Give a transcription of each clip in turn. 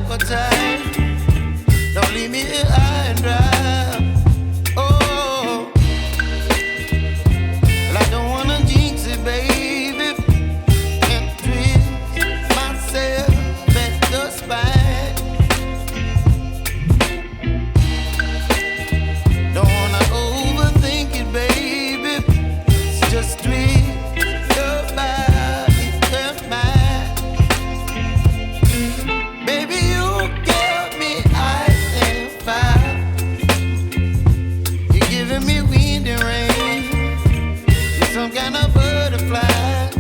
appetite. Don't leave me here high and dry. Oh, well, I don't wanna jinx it, baby, and twist myself at the spine. Don't wanna overthink it, baby. It's just twist your body and mine. Baby, you give me ice and fire. You're giving me wind and rain. You're some kind of butterfly.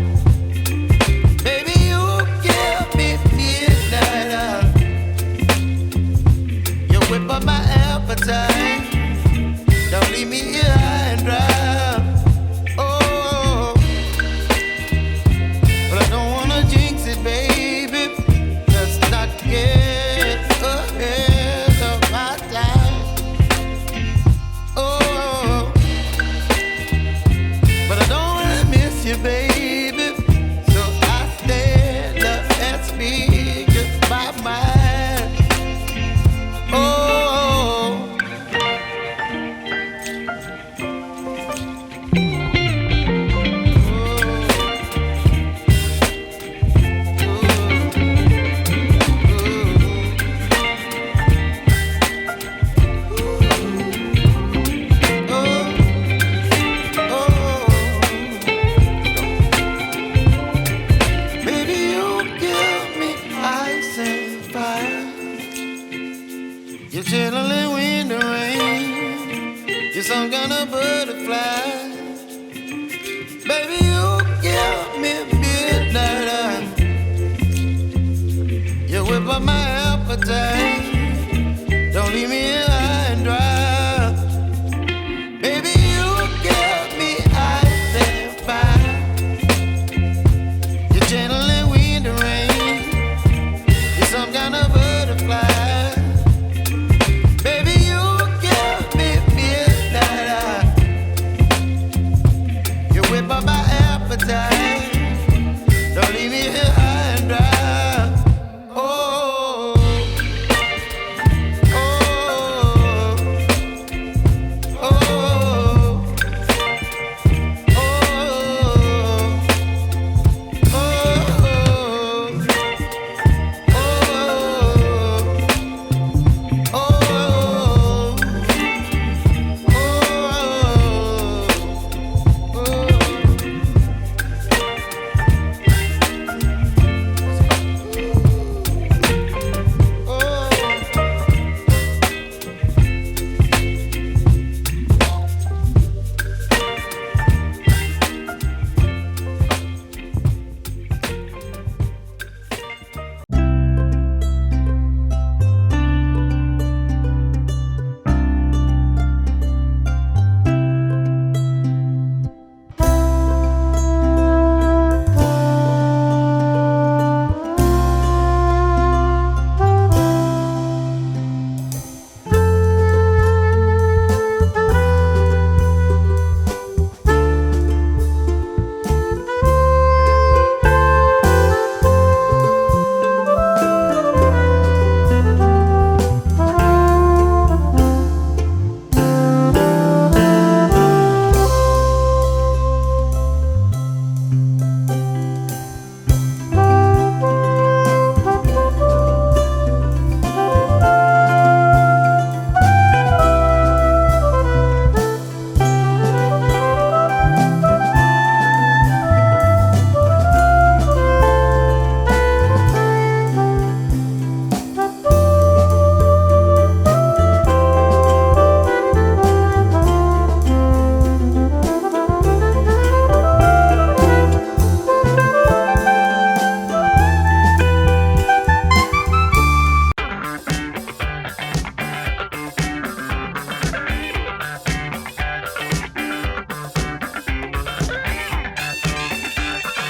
Baby, you give me midnight. You whip up my appetite. Don't leave me here high and dry. Oh, but I don't wanna jinx it, baby. Let's not get ahead of my time. Oh, but I don't wanna miss you, baby. So I stand up and speak my mind. Oh. Baby, you give me ice and fire. You're chilling wind and rain. You're some kind of butterfly. Baby, you give me midnight. You whip up my appetite. Don't leave me here high and dry. Baby, you give me ice and fire. You're channeling wind and rain. You're some kind of